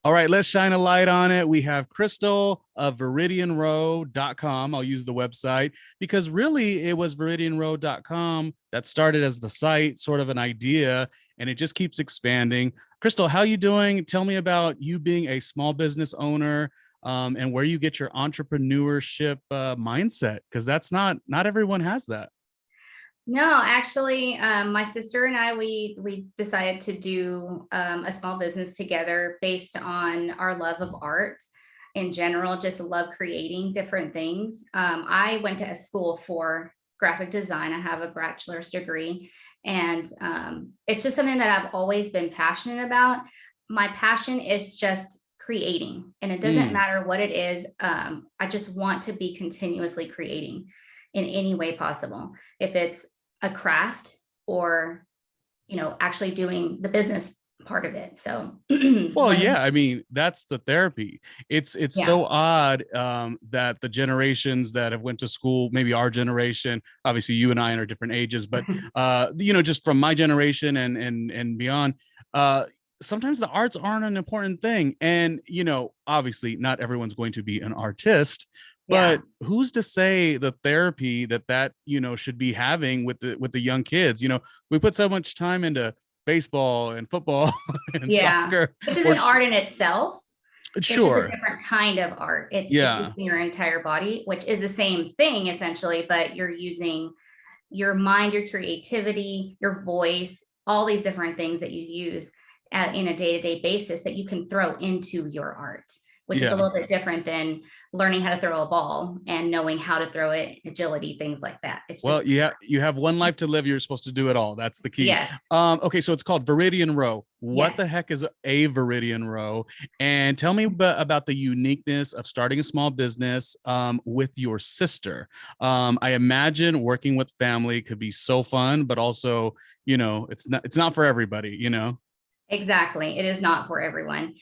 All right, let's shine a light on it. We have Kristal of ViridianRowe.com. I'll use the website because really it was ViridianRowe.com that started as the site, sort of an idea, and it just keeps expanding. Kristal, how you doing? Tell me about you being a small business owner, and where you get your entrepreneurship mindset, because that's not everyone has that. No, actually, my sister and I, we decided to do a small business together based on our love of art in general, just love creating different things. I went to a school for graphic design. I have a bachelor's degree, and it's just something that I've always been passionate about. My passion is just creating, and it doesn't Mm, matter what it is. I just want to be continuously creating in any way possible. If it's a craft or, actually doing the business part of it. So well, one of yeah, I mean, that's the therapy. It's yeah. so odd that the generations that have went to school, maybe our generation, obviously you and I are different ages, but just from my generation and beyond, uh, sometimes the arts aren't an important thing. And obviously not everyone's going to be an artist, Yeah. but who's to say the therapy that should be having with the young kids? We put so much time into baseball and football and Yeah. soccer, Which or isn't art in itself. It's just a sure, different kind of art. It's yeah, using your entire body, which is the same thing essentially, but you're using your mind, your creativity, your voice, all these different things that you use in a day-to-day basis that you can throw into your art, which is a yeah. little bit different than learning how to throw a ball and knowing how to throw it, agility, things like that. It's Well, just you have one life to live. You're supposed to do it all. That's the key. yes, Okay, so it's called Viridian Rowe. What yes. the heck is a Viridian Rowe? And tell me about the uniqueness of starting a small business with your sister. I imagine working with family could be so fun, but also, it's not for everybody. Exactly. It is not for everyone.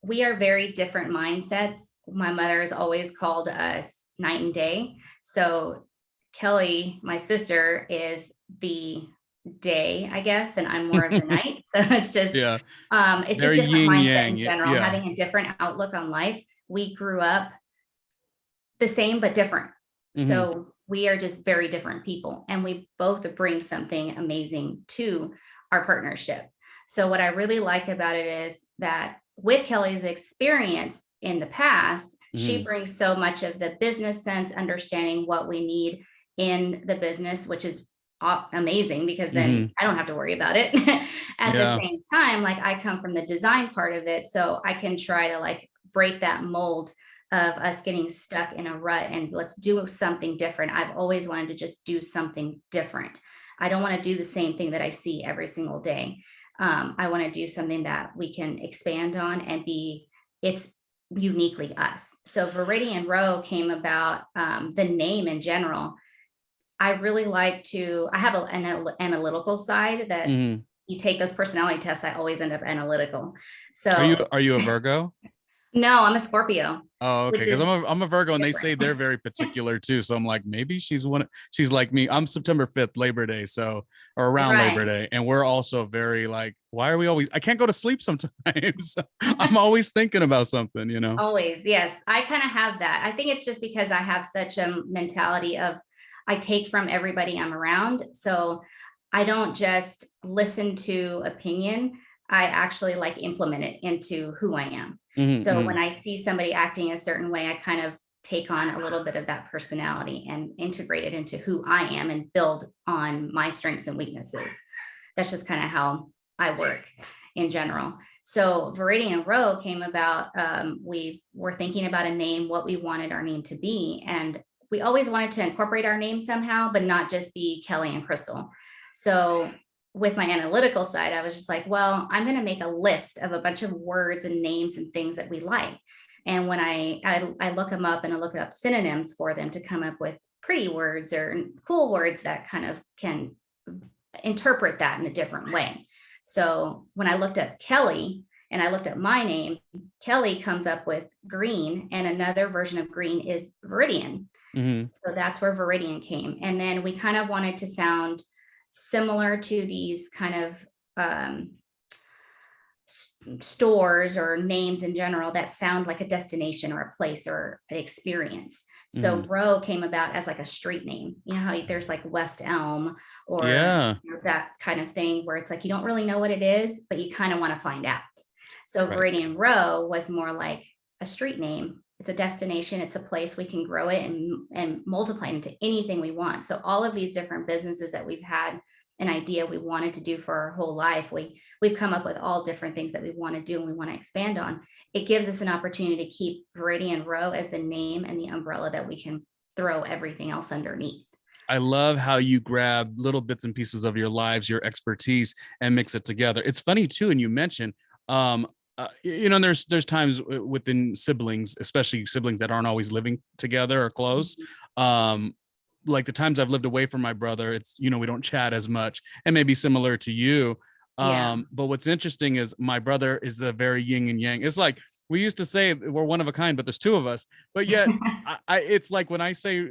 We are very different mindsets. My mother has always called us night and day. So Kelly, my sister, is the day, I guess, and I'm more of the night. So Yeah, it's just very different yin mindset yang. in general, Yeah. having a different outlook on life. We grew up the same but different. Hmm. So we are just very different people, and we both bring something amazing to our partnership. So what I really like about it is that with Kelly's experience in the past, she Hmm. brings so much of the business sense, understanding what we need in the business, which is amazing because then Hmm. I don't have to worry about it. At the Yeah. same time, like I come from the design part of it, so I can try to like break that mold of us getting stuck in a rut and let's do something different. I've always wanted to just do something different. I don't want to do the same thing that I see every single day. I want to do something that we can expand on and it's uniquely us. So Viridian Row came about, the name in general. I really like to, I have an analytical side that Hmm. you take those personality tests, I always end up analytical. Are you So are you a Virgo? no, I'm a Scorpio, Oh, okay. which Because is I'm a Virgo, and they say different. they're very particular too. So I'm like, maybe she's like me. I'm September 5th, Labor Day, or around Labor Right. Day, and we're also very like, why are we always? I can't go to sleep sometimes. I'm always thinking about something. Always. Yes. I kind of have that. I think it's just because I have such a mentality of I take from everybody I'm around. So I don't just listen to opinion. I actually like implement it into who I am. So when Hmm. I see somebody acting a certain way, I kind of take on a little bit of that personality and integrate it into who I am and build on my strengths and weaknesses. That's just kind of how I work in general. So Viridian Row came about. We were thinking about a name, what we wanted our name to be, and we always wanted to incorporate our name somehow, but not just be Kelly and Kristal. So with my analytical side, I was just like, well, I'm going to make a list of a bunch of words and names and things that we like. And when I look them up and I look up synonyms for them to come up with pretty words or cool words that kind of can interpret that in a different way. So when I looked at Kelly and I looked at my name, Kelly comes up with green, and another version of green is Viridian. Hmm. So that's where Viridian came. And then we kind of wanted to sound similar to these kind of stores or names in general that sound like a destination or a place or an experience. So Rowe came about as like a street name. You know how there's like West Elm or that kind of thing where it's like you don't really know what it is, but you kind of want to find out. So Viridian Rowe was more like a street name. It's a destination. It's a place we can grow it and multiply it into anything we want. So all of these different businesses that we've had an idea we wanted to do for our whole life, we've come up with all different things that we want to do and we want to expand on. It gives us an opportunity to keep Viridian Rowe as the name and the umbrella that we can throw everything else underneath. I love how you grab little bits and pieces of your lives, your expertise, and mix it together. It's funny too, and you mentioned, there's times within siblings, especially siblings that aren't always living together or close. Like the times I've lived away from my brother, it's, we don't chat as much, and maybe similar to you. But what's interesting is my brother is the very yin and yang. It's like, we used to say we're one of a kind, but there's two of us, but yet it's like when I say,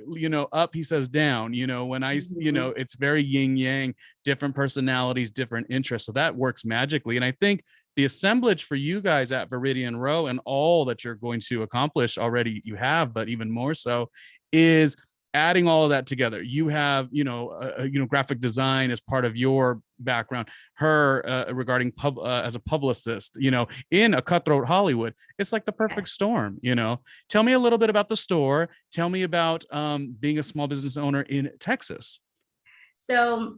up, he says down, when I, it's very yin yang, different personalities, different interests. So that works magically. And I think the assemblage for you guys at Viridian Rowe and all that you're going to accomplish already you have, but even more so, is adding all of that together. You have, graphic design as part of your background, her regarding as a publicist, in a cutthroat Hollywood. It's like the perfect storm, Tell me a little bit about the store. Tell me about being a small business owner in Texas. So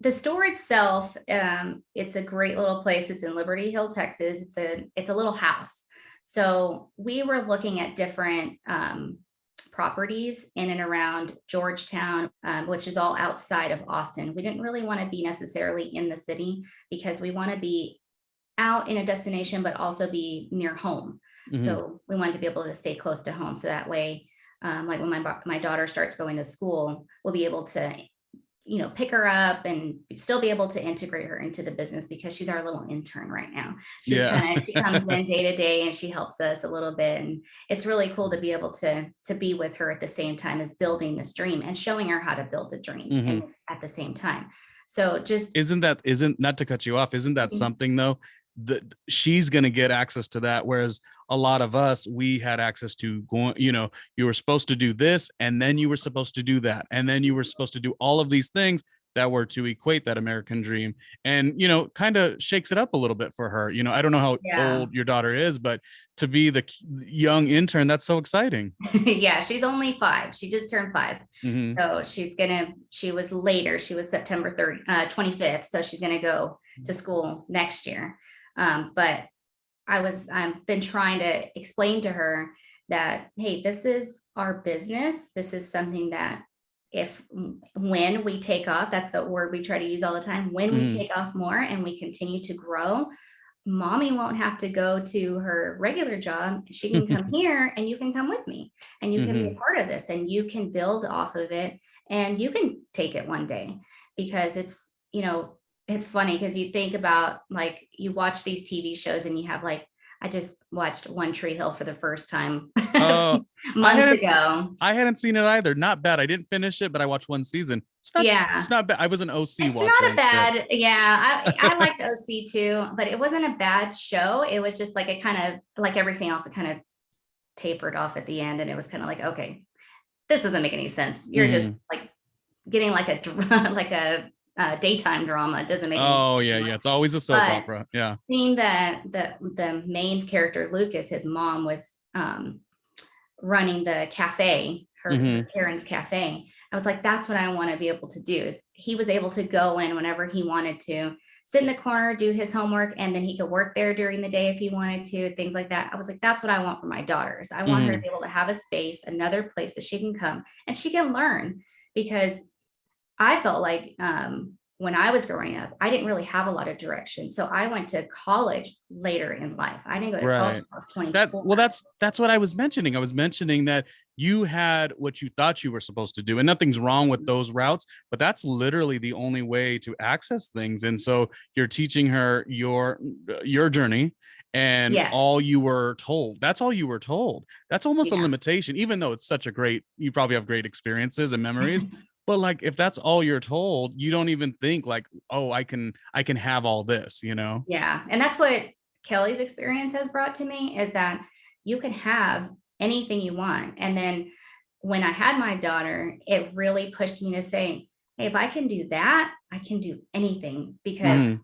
the store itself, it's a great little place. It's in Liberty Hill, Texas. It's a little house. So we were looking at different properties in and around Georgetown, which is all outside of Austin. We didn't really want to be necessarily in the city because we want to be out in a destination, but also be near home. So we wanted to be able to stay close to home. So that way, like when my daughter starts going to school, we'll be able to pick her up and still be able to integrate her into the business because she's our little intern right now. She comes in day to day and she helps us a little bit. And it's really cool to be able to be with her at the same time as building this dream and showing her how to build a dream and at the same time. So just isn't not to cut you off, isn't that something though, that she's going to get access to that, whereas a lot of us, we had access to going, you were supposed to do this and then you were supposed to do that and then you were supposed to do all of these things that were to equate that American dream, and kind of shakes it up a little bit for her. I don't know how old your daughter is, but to be the young intern, that's so exciting. Yeah, she's only 5. She just turned 5. So she was later, she was September 25th, so she's gonna go to school next year. But I've been trying to explain to her that, hey, this is our business. This is something that when we take off, that's the word we try to use all the time. When we take off more and we continue to grow, mommy won't have to go to her regular job. She can come here and you can come with me and you can be a part of this and you can build off of it and you can take it one day, because it's funny because you think about, like, you watch these TV shows and you have, like, I just watched One Tree Hill for the first time months ago. I hadn't seen it either. Not bad. I didn't finish it, but I watched one season. It's not bad. I was an OC watcher. Not a bad. Yeah, I liked OC too, but it wasn't a bad show. It was just like it kind of, like everything else, it kind of tapered off at the end, and it was kind of like, okay, this doesn't make any sense. You're just like getting like a daytime drama. It doesn't make any sense. It's always a soap opera. Yeah. Seeing that the main character, Lucas, his mom was running the cafe, her Karen's cafe. I was like, that's what I want to be able to do. Is he was able to go in whenever he wanted to, sit in the corner, do his homework, and then he could work there during the day if he wanted to, things like that. I was like, that's what I want for my daughters. I want her to be able to have a space, another place that she can come and she can learn, because I felt like when I was growing up, I didn't really have a lot of direction. So I went to college later in life. I didn't go to college until I was 24. That's what I was mentioning. I was mentioning that you had what you thought you were supposed to do, and nothing's wrong with those routes, but that's literally the only way to access things. And so you're teaching her your journey, and all you were told. That's all you were told. That's almost a limitation, even though it's such a great, you probably have great experiences and memories. But like, if that's all you're told, you don't even think like, oh, I can have all this, you know? Yeah. And that's what Kelly's experience has brought to me, is that you can have anything you want. And then when I had my daughter, it really pushed me to say, hey, if I can do that, I can do anything, because Mm-hmm.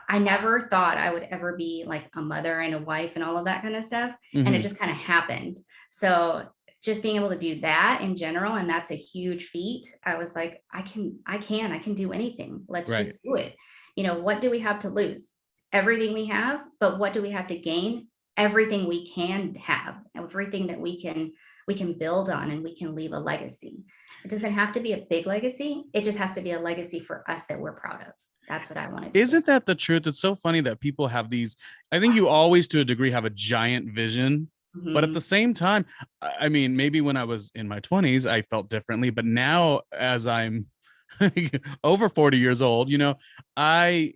I never thought I would ever be like a mother and a wife and all of that kind of stuff. And it Mm-hmm. just kind of happened. So just being able to do that in general, and that's a huge feat. I was like, I can do anything. Let's Right. just do it. What do we have to lose? Everything we have, but what do we have to gain? Everything we can have, everything that we can build on, and we can leave a legacy. It doesn't have to be a big legacy. It just has to be a legacy for us that we're proud of. That's what I wanted to do. Isn't that the truth? It's so funny that people have these. I think you always, to a degree, have a giant vision. But at Mhm. the same time, I mean, maybe when I was in my 20s, I felt differently. But now, as I'm over 40 years old, I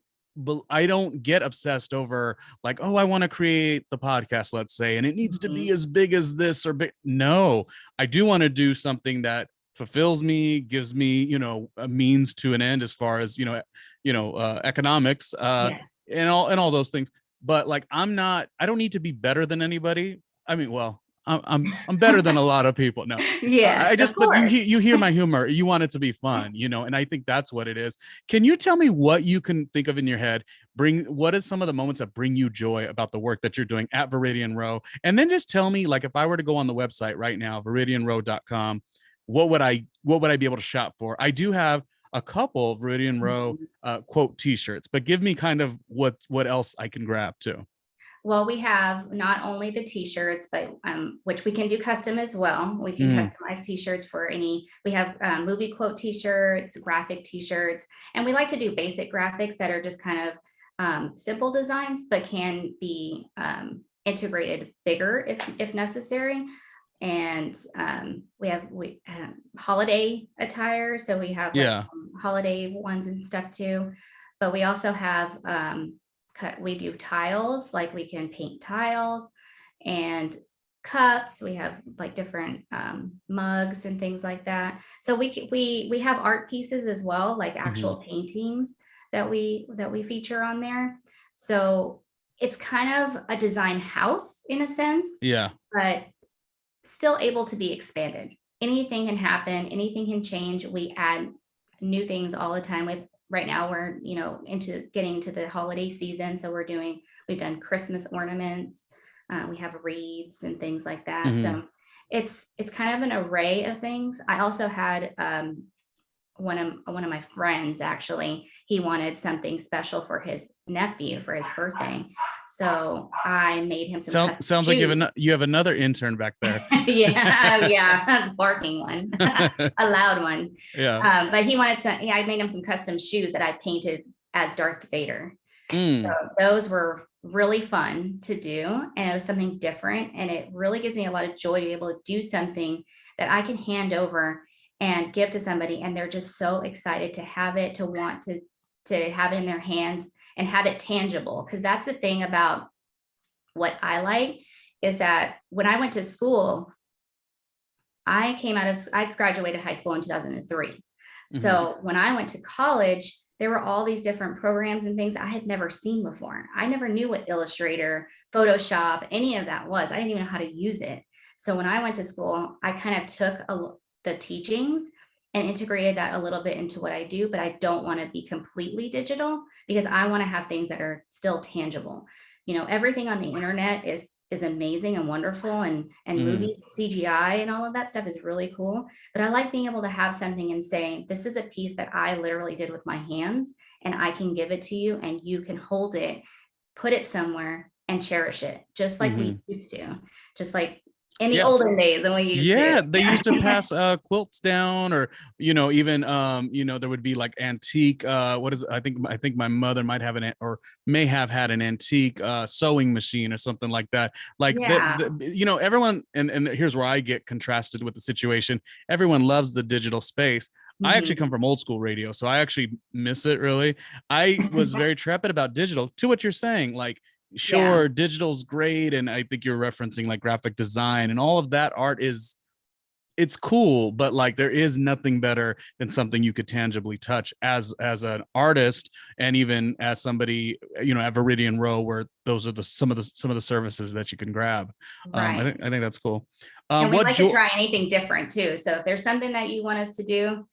I don't get obsessed over like, oh, I want to create the podcast, let's say, and it needs to be Mhm. as big as this or big. No, I do want to do something that fulfills me, gives me, a means to an end as far as, economics, Yeah. and all those things. But like, I don't need to be better than anybody. I mean, well, I'm better than a lot of people. No, Yes, I of just, but course. you hear my humor. You want it to be fun, and I think that's what it is. Can you tell me what you can think of in your head? What is some of the moments that bring you joy about the work that you're doing at Viridian Rowe? And then just tell me, like, if I were to go on the website right now, viridianrowe.com, what would I be able to shop for? I do have a couple of Viridian Rowe Mhm. quote t-shirts, but give me kind of what else I can grab too. Well, we have not only the t-shirts, but which we can do custom as well. We can Mm, customize t-shirts for any. We have movie quote t-shirts, graphic t-shirts, and we like to do basic graphics that are just kind of simple designs, but can be integrated bigger if necessary. And we have holiday attire, so we have like yeah. some holiday ones and stuff too. But we also have we do tiles, like we can paint tiles and cups. We have like different mugs and things like that. So we have art pieces as well, like Hmm. actual paintings that we feature on there. So it's kind of a design house in a sense, Yeah. but still able to be expanded. Anything can happen, anything can change. We add new things all the time. Right now we're, into getting into the holiday season. So we've done Christmas ornaments. We have wreaths and things like that. Hmm. So it's kind of an array of things. I also had one of my friends, actually, he wanted something special for his nephew for his birthday. So I made him some custom Sounds like shoes. you have another intern back there. Yeah, yeah, barking one, a loud one. Yeah. But he wanted some. Yeah, I made him some custom shoes that I painted as Darth Vader. So Mm, those were really fun to do, and it was something different. And it really gives me a lot of joy to be able to do something that I can hand over and give to somebody, and they're just so excited to have it, to want to have it in their hands and have it tangible. Because that's the thing about what I like, is that when I went to school, I graduated high school in 2003. hmm. So when I went to college, there were all these different programs and things I had never seen before. I never knew what Illustrator, Photoshop, any of that was. I didn't even know how to use it. So when I went to school, I kind of took the teachings and integrated that a little bit into what I do, but I don't want to be completely digital, because I want to have things that are still tangible. Everything on the internet is amazing and wonderful, and Hmm. movies, CGI and all of that stuff is really cool. But I like being able to have something and say, this is a piece that I literally did with my hands, and I can give it to you, and you can hold it, put it somewhere, and cherish it, just like we Hmm. used to, just like in the Yeah. olden days when we used to. Yeah, they used to pass quilts down, or even there would be like antique what is it? I think my mother might have or may have had an antique sewing machine or something like that. Like that, Yeah. everyone, and here's where I get contrasted with the situation. Everyone loves the digital space. I actually come Mhm. from old school radio, so I actually miss it really. I was very trepid about digital, to what you're saying. Like, Yeah. sure, digital's great, and I think you're referencing like graphic design, and all of that art is it's cool, but like there is nothing better than something you could tangibly touch as an artist, and even as somebody, at Viridian Rowe, where those are some of the services that you can grab. Right. I think that's cool. And we'd like to try anything different too. So if there's something that you want us to do,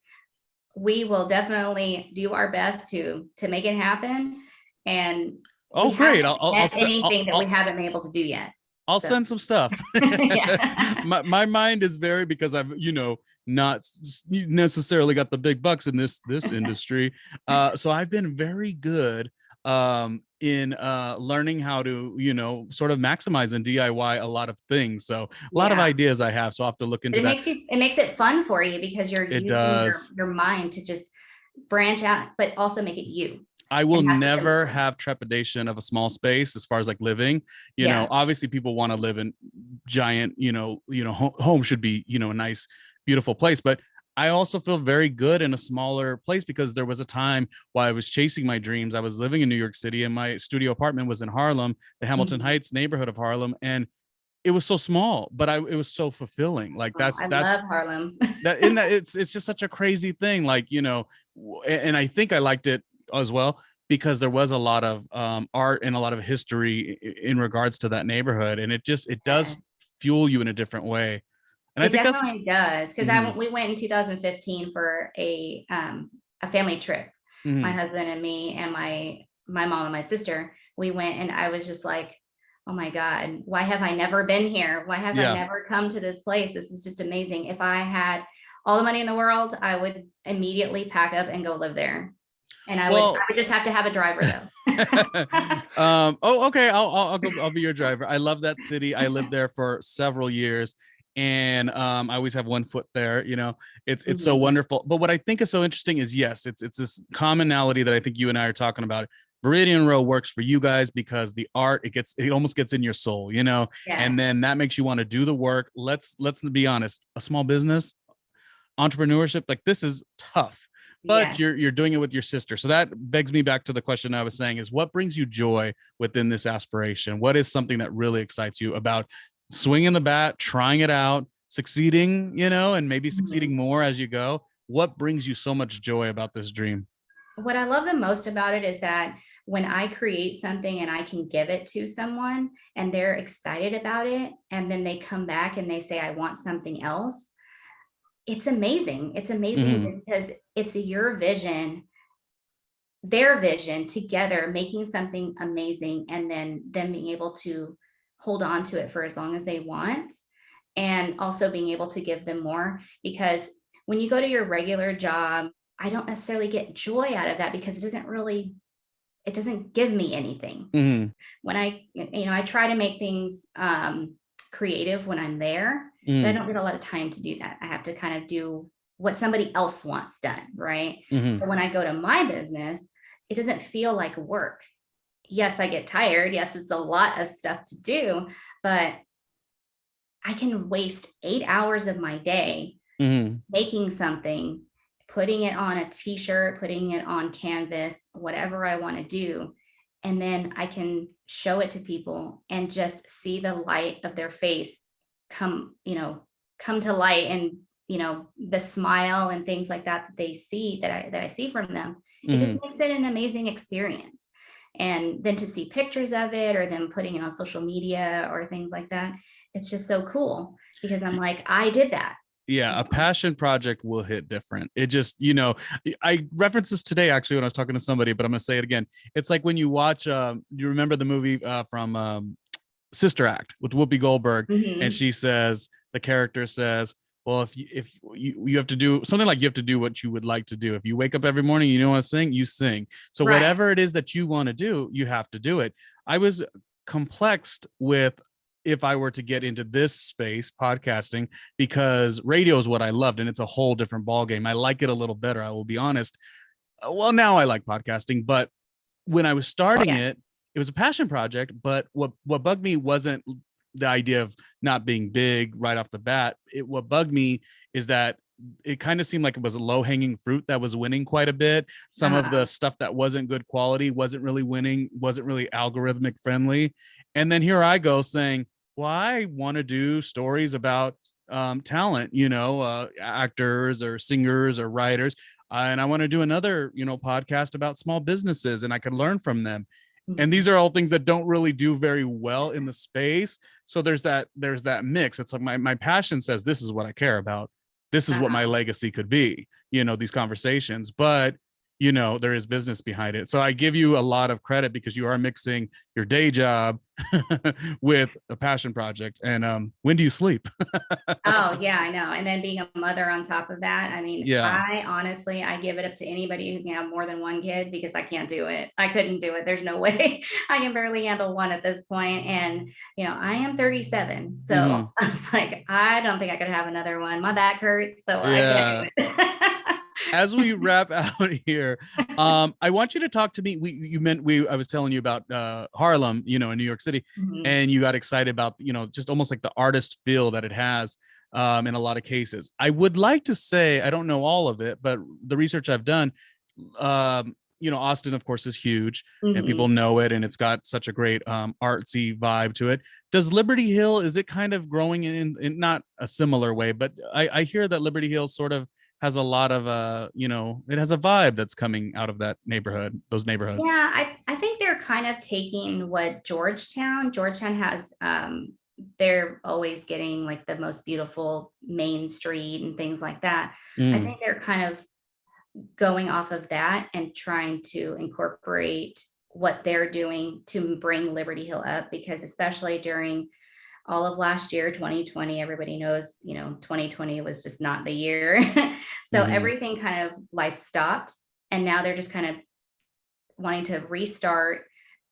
we will definitely do our best to make it happen. And Oh, we great! haven't met anything that we haven't been able to do yet. I'll send some stuff. Yeah. my mind is very, because I've not necessarily got the big bucks in this industry, so I've been very good in learning how to sort of maximize and DIY a lot of things. So a lot of ideas I have, so I'll have to look into that. It makes it fun for you because you're using your mind to just branch out, but also make it you. I will never have trepidation of a small space as far as like living. Obviously people want to live in giant, home should be, a nice, beautiful place. But I also feel very good in a smaller place, because there was a time while I was chasing my dreams. I was living in New York City and my studio apartment was in Harlem, the Hamilton Heights neighborhood of Harlem. And it was so small, but it was so fulfilling. Like I love Harlem. It's just such a crazy thing. Like, and I think I liked it as well because there was a lot of art and a lot of history in regards to that neighborhood, and it does fuel you in a different way. And I think definitely does, because we went in 2015 for a family trip. My husband and me and my mom and my sister, we went, and I was just like, oh my God, why have I never been here? Why have I never come to this place? This is just amazing. If I had all the money in the world, I would immediately pack up and go live there. And I would just have to have a driver though. Okay. I'll be your driver. I love that city. I lived there for several years, and I always have one foot there. It's so wonderful. But what I think is so interesting is, yes, it's this commonality that I think you and I are talking about. Viridian Rowe works for you guys because the art, it almost gets in your soul, and then that makes you want to do the work. Let's be honest, a small business, entrepreneurship, like this is tough, but you're doing it with your sister. So that begs me back to the question I was saying, is what brings you joy within this aspiration? What is something that really excites you about swinging the bat, trying it out, succeeding, and maybe succeeding more as you go? What brings you so much joy about this dream? What I love the most about it is that when I create something and I can give it to someone and they're excited about it, and then they come back and they say, I want something else. It's amazing. It's amazing because it's your vision, their vision together, making something amazing, and then them being able to hold on to it for as long as they want, and also being able to give them more. Because when you go to your regular job, I don't necessarily get joy out of that because it doesn't give me anything. When I try to make things creative when I'm there, but I don't get a lot of time to do that. I have to kind of do what somebody else wants done, right? So when I go to my business, it doesn't feel like work. Yes, I get tired. Yes, it's a lot of stuff to do, but I can waste 8 hours of my day making something, putting it on a t-shirt, putting it on canvas, whatever I want to do. And then I can show it to people and just see the light of their face come to light, and, the smile and things like that they see, that I see from them. It just makes it an amazing experience. And then to see pictures of it, or them putting it on social media or things like that, it's just so cool, because I'm like, I did that. Yeah, a passion project will hit different. It just, I referenced this today actually when I was talking to somebody, but I'm going to say it again. It's like when you watch, you remember the movie from Sister Act with Whoopi Goldberg, and the character says, well, if you have to do something, like you have to do what you would like to do. If you wake up every morning, you want to sing, you sing. So whatever it is that you want to do, you have to do it. I was complexed with, if I were to get into this space, podcasting, because radio is what I loved, and it's a whole different ballgame. I like it a little better, I will be honest. Well, now I like podcasting, but when I was starting it was a passion project. But what bugged me wasn't the idea of not being big right off the bat. What bugged me is that it kind of seemed like it was a low-hanging fruit that was winning quite a bit. Some of the stuff that wasn't good quality wasn't really winning, wasn't really algorithmic friendly. And then here I go saying, well, I want to do stories about talent, actors or singers or writers. And I want to do another, podcast about small businesses, and I could learn from them. And these are all things that don't really do very well in the space. So there's that mix. It's like my passion says, this is what I care about. This is what my legacy could be, these conversations. But there is business behind it. So I give you a lot of credit because you are mixing your day job with a passion project. And when do you sleep? Oh yeah, I know. And then being a mother on top of that, I mean, Yeah. I honestly, I give it up to anybody who can have more than one kid because I can't do it. I couldn't do it. There's no way. I can barely handle one at this point. And, I am 37. So Mhm. I was like, I don't think I could have another one. My back hurts. So I Yeah. can't do it. As we wrap out here, I want you to talk to me. I was telling you about Harlem, in New York City, Mhm. and you got excited about, just almost like the artist feel that it has in a lot of cases. I would like to say, I don't know all of it, but the research I've done, Austin, of course, is huge and people Mhm. know it, and it's got such a great artsy vibe to it. Does Liberty Hill, is it kind of growing in not a similar way, but I hear that Liberty Hill sort of has a lot of it has a vibe that's coming out of those neighborhoods. Yeah, I think they're kind of taking what Georgetown has, they're always getting like the most beautiful main street and things like that. I Mm, think they're kind of going off of that and trying to incorporate what they're doing to bring Liberty Hill up, because especially during all of last year, 2020, everybody knows, 2020 was just not the year. So mhm. everything kind of life stopped. And now they're just kind of wanting to restart,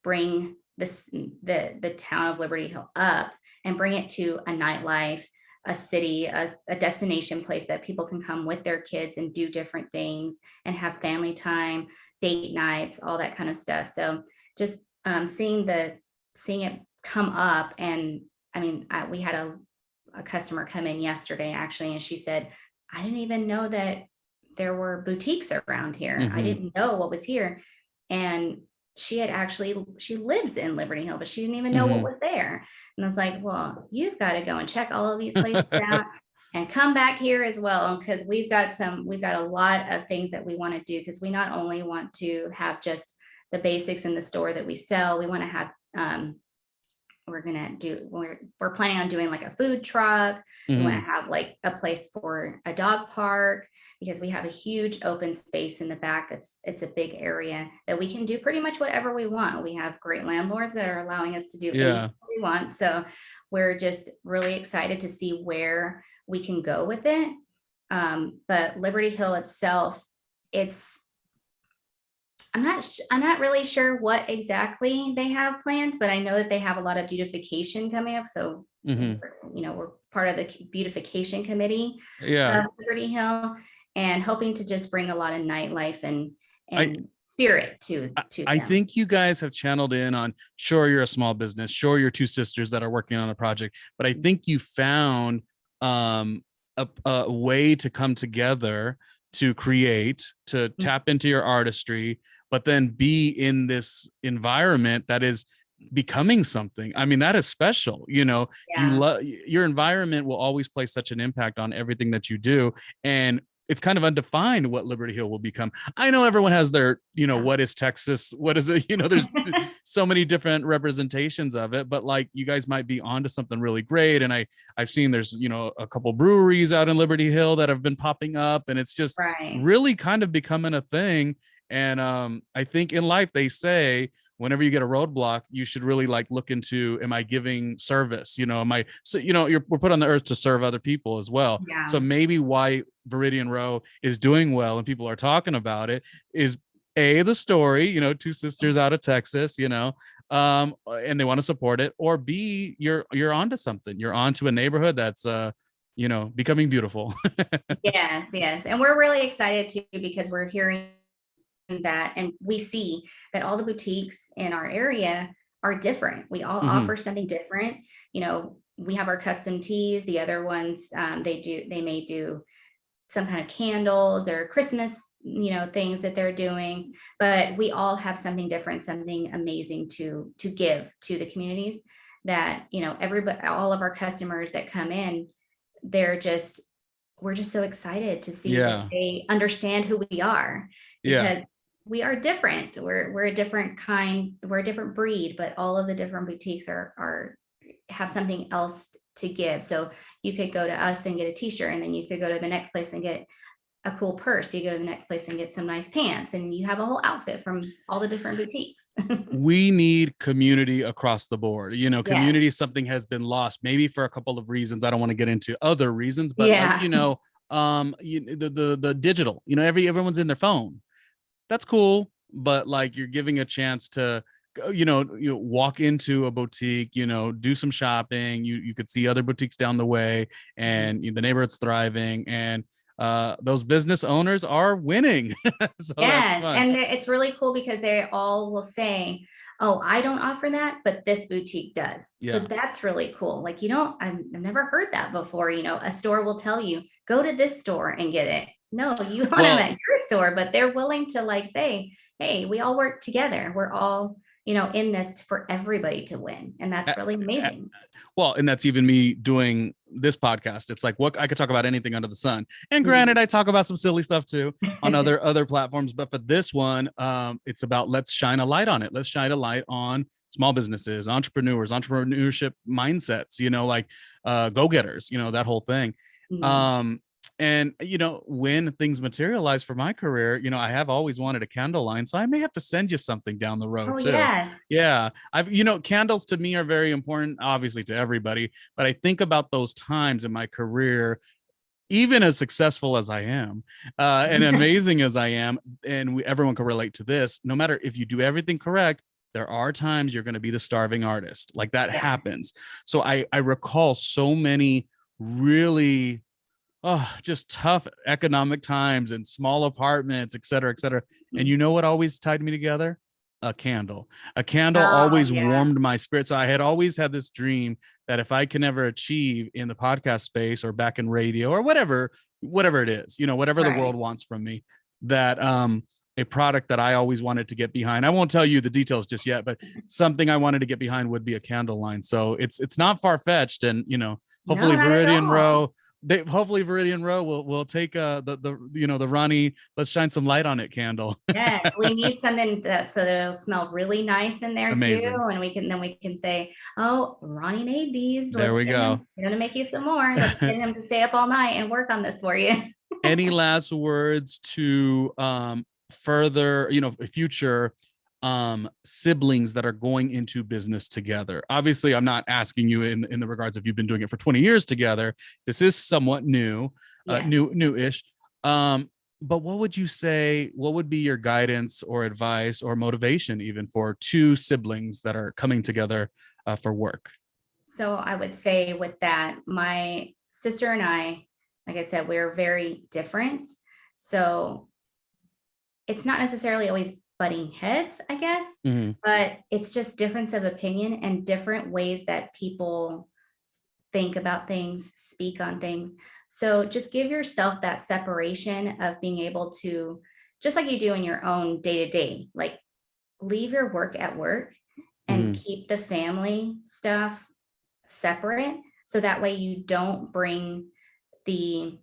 bring the town of Liberty Hill up and bring it to a nightlife, a city, a destination place that people can come with their kids and do different things and have family time, date nights, all that kind of stuff. So just seeing it come up. And I mean, we had a customer come in yesterday actually, and she said, I didn't even know that there were boutiques around here. I Mhm. didn't know what was here. And she lives in Liberty Hill, but she didn't even know what Mhm. was there. And I was like, well, you've got to go and check all of these places out and come back here as well, because we've got a lot of things that we want to do, because we not only want to have just the basics in the store that we sell, we want to have we're planning on doing like a food truck. We want to Mhm. have like a place for a dog park, because we have a huge open space in the back. It's a big area that we can do pretty much whatever we want. We have great landlords that are allowing us to do anything Yeah. we want. So we're just really excited to see where we can go with it. But Liberty Hill itself, it's I'm not really sure what exactly they have planned, but I know that they have a lot of beautification coming up. So, Mhm. we're part of the beautification committee Yeah. of Liberty Hill, and hoping to just bring a lot of nightlife I and spirit to I them. think you guys have channeled in on, sure, you're a small business, sure, you're two sisters that are working on a project, but I think you found um, a way to come together to create, to tap into your artistry, but then be in this environment that is becoming something. I mean, that is special. You Yeah, love your environment will always play such an impact on everything that you do. And it's kind of undefined what Liberty Hill will become. I know everyone has their, yeah. what is Texas? What is it? There's so many different representations of it, but like you guys might be onto something really great. And I've seen there's, a couple breweries out in Liberty Hill that have been popping up, and it's just Right. really kind of becoming a thing. And I think in life they say whenever you get a roadblock, you should really like look into, am I giving service? Am I, so, we're put on the earth to serve other people as well. So Yeah. maybe why Viridian Rowe is doing well and people are talking about it is the story, two sisters out of Texas, and they want to support it, or B, you're onto something. You're onto a neighborhood that's becoming beautiful. Yes, yes. And we're really excited too, because we're hearing that, and we see that all the boutiques in our area are different. We all Hmm. offer something different. We have our custom teas. The other ones, they may do some kind of candles or Christmas, things that they're doing. But we all have something different, something amazing to give to the communities. That everybody, all of our customers that come in, we're just so excited to see that Yeah. they understand who we are, Yeah. because we are different. We're a different kind, we're a different breed, but all of the different boutiques are have something else to give. So you could go to us and get a t-shirt, and then you could go to the next place and get a cool purse. You go to the next place and get some nice pants, and you have a whole outfit from all the different boutiques. We need community across the board. You know, Yeah. community, something has been lost, maybe for a couple of reasons. I don't want to get into other reasons, but like, Yeah. the digital, everyone's in their phone. That's cool, but like, you're giving a chance to walk into a boutique, do some shopping. You could see other boutiques down the way, and the neighborhood's thriving, and those business owners are winning. So that's Yes, fun. and it's really cool because they all will say, "Oh, I don't offer that, but this boutique does." So Yeah. that's really cool. Like, I've never heard that before. A store will tell you, "Go to this store and get it." No, you don't have it Well, at your store, but they're willing to like say, "Hey, we all work together. We're all, in this for everybody to win." And that's really amazing. well, and that's even me doing this podcast. It's like, what, I could talk about anything under the sun. And Mhm. granted, I talk about some silly stuff too on other platforms, but for this one, it's about, let's shine a light on it. Let's shine a light on small businesses, entrepreneurs, entrepreneurship mindsets, like go-getters, that whole thing. Mhm. Um, and when things materialize for my career, I have always wanted a candle line, so I may have to send you something down the road Oh, too. yes. Yeah, candles to me are very important, obviously to everybody, but I think about those times in my career, even as successful as I am, and amazing as I am, and everyone can relate to this. No matter if you do everything correct, there are times you're going to be the starving artist. Like, that Yeah. happens. So I recall so many really just tough economic times and small apartments, et cetera, et cetera. And you know what always tied me together? A candle. A candle Oh, always yeah. warmed my spirit. So I had always had this dream that if I can ever achieve in the podcast space or back in radio or whatever it is, whatever the world Right. wants from me, that a product that I always wanted to get behind. I won't tell you the details just yet, but something I wanted to get behind would be a candle line. So it's not far fetched, and No, hopefully not at Viridian all. Rowe hopefully Viridian Rowe will take the Ronnie, let's shine some light on it candle. Yes, we need something so that it'll smell really nice in there too, Amazing. and we can say, "Oh, Ronnie made these. There Let's we get him. go. We're gonna make you some more. Let's get him to stay up all night and work on this for you." Any last words to further, future siblings that are going into business together? Obviously, I'm not asking you in the regards of you've been doing it for 20 years together. This is somewhat new, Yeah. newish. But what would you say, what would be your guidance or advice or motivation even for two siblings that are coming together for work? So I would say with that, my sister and I, like I said, we're very different. So it's not necessarily always butting heads, I guess, Mhm. but it's just difference of opinion and different ways that people think about things, speak on things. So just give yourself that separation of being able to, just like you do in your own day to day, like leave your work at work and Mhm. keep the family stuff separate. So that way you don't bring the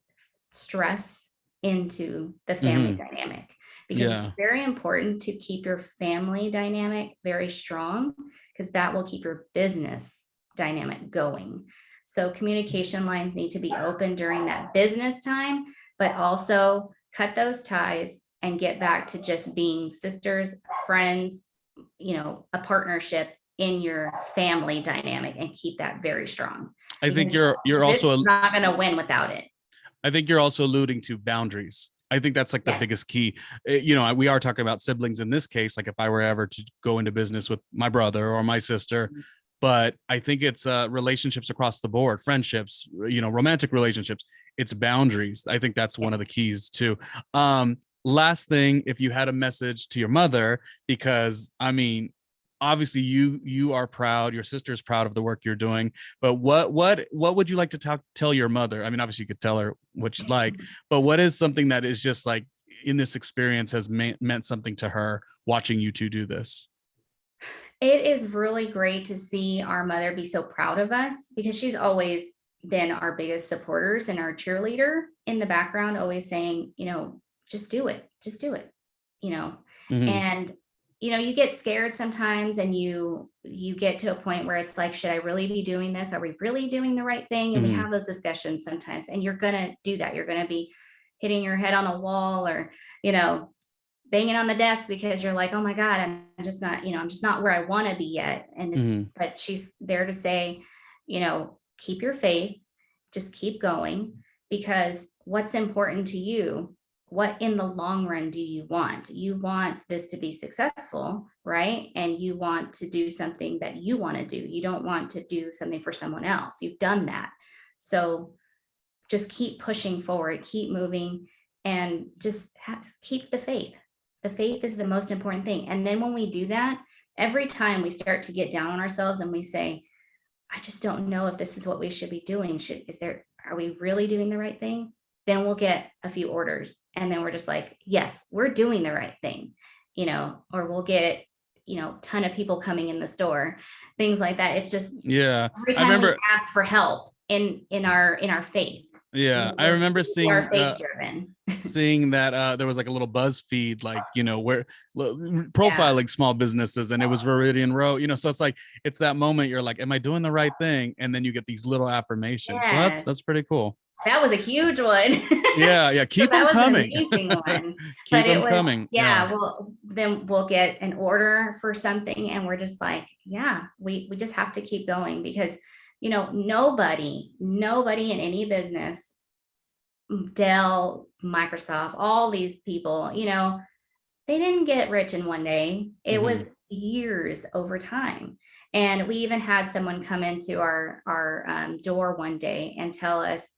stress into the family Mhm. dynamic, because it's Yeah. very important to keep your family dynamic very strong, because that will keep your business dynamic going. So communication lines need to be open during that business time, but also cut those ties and get back to just being sisters, friends, a partnership in your family dynamic, and keep that very strong, I think because you're this is also not going to win without it. I think you're also alluding to boundaries. I think that's like the Yes. biggest key. We are talking about siblings in this case. Like, if I were ever to go into business with my brother or my sister, but I think it's relationships across the board, friendships, romantic relationships. It's boundaries. I think that's one of the keys too. Last thing, if you had a message to your mother, because I mean, obviously you are proud, your sister is proud of the work you're doing, but what would you like to tell your mother? I mean, obviously you could tell her what you'd like, but what is something that is just like, in this experience, has meant something to her watching you two do this? It is really great to see our mother be so proud of us, because she's always been our biggest supporters and our cheerleader in the background, always saying, just do it, and you get scared sometimes, and you get to a point where it's like, should I really be doing this? Are we really doing the right thing? And we have those discussions sometimes, and you're gonna do that. You're gonna be hitting your head on a wall, or banging on the desk, because you're like, oh my God, I'm just not where I want to be yet. And but she's there to say, keep your faith, just keep going, because what's important to you, what in the long run do you want? You want this to be successful, right? And you want to do something that you want to do. You don't want to do something for someone else. You've done that. So just keep pushing forward, keep moving, and just keep the faith. The faith is the most important thing. And then when we do that, every time we start to get down on ourselves and we say, I just don't know if this is what we should be doing. Are we really doing the right thing? Then we'll get a few orders, and then we're just like, yes, we're doing the right thing, or we'll get, ton of people coming in the store, things like that. It's just, every time we ask for help in our faith. Yeah, I remember seeing our faith driven. seeing that there was like a little BuzzFeed, like where profiling small businesses, and it was Viridian Rowe. So it's like, it's that moment you're like, am I doing the right thing? And then you get these little affirmations. So that's pretty cool. That was a huge one. Yeah, keep them coming. An amazing one. Keep them coming. Yeah, well, then we'll get an order for something, and we're just like, we just have to keep going, because nobody in any business, Dell, Microsoft, all these people, they didn't get rich in one day. It was years over time. And we even had someone come into our door one day and tell us,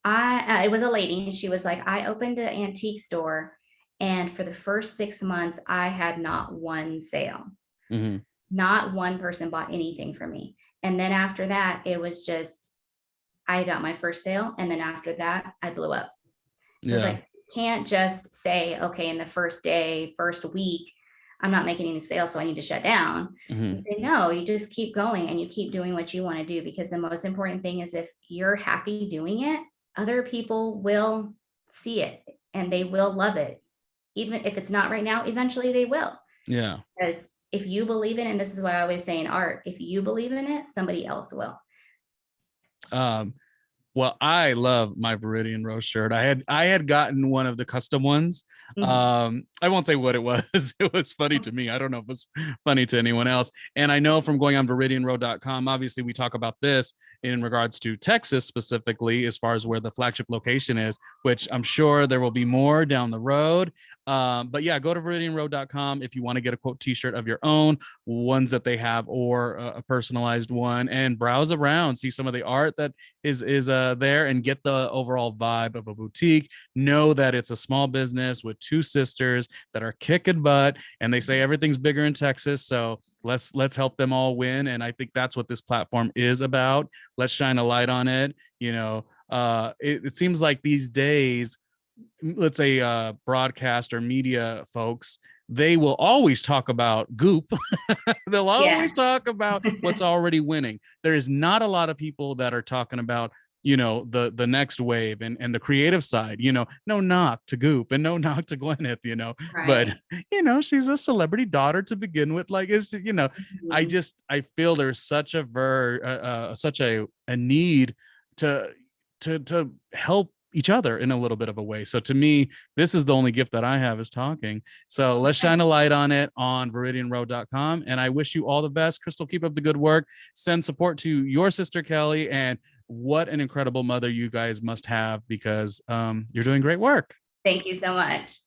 it was a lady, and she was like, I opened an antique store, and for the first 6 months, I had not one sale. Not one person bought anything from me. And then after that, it was just, I got my first sale. And then after that, I blew up. It was like, you can't just say, okay, in the first day, first week, I'm not making any sales, so I need to shut down. You say, no, you just keep going, and you keep doing what you want to do, because the most important thing is, if you're happy doing it, other people will see it and they will love it. Even if it's not right now, eventually they will. Yeah. Because if you believe in it, and this is what I always say in art, if you believe in it, somebody else will. Well, I love my Viridian Rowe shirt. I had gotten one of the custom ones. I won't say what it was. It was funny to me. I don't know if it was funny to anyone else. And I know from going on ViridianRowe.com, obviously we talk about this in regards to Texas specifically, as far as where the flagship location is, which I'm sure there will be more down the road. But yeah, go to ViridianRowe.com if you want to get a quote t-shirt of your own, ones that they have, or a personalized one, and browse around, see some of the art that is there, and get the overall vibe of a boutique. Know that it's a small business with two sisters that are kicking butt, and they say everything's bigger in Texas. So let's help them all win. And I think that's what this platform is about. Let's shine a light on it. It seems like these days, let's say broadcast or media folks, they will always talk about goop. They'll always talk about what's already winning. There is not a lot of people that are talking about, the next wave and the creative side. No knock to Goop and no knock to Gwyneth, right. But she's a celebrity daughter to begin with. Like, it's I feel there's such a need to help each other in a little bit of a way. So to me, this is the only gift that I have, is talking. So let's shine a light on it on ViridianRowe.com. And I wish you all the best. Kristal, keep up the good work. Send support to your sister, Kelly. And what an incredible mother you guys must have, because you're doing great work. Thank you so much.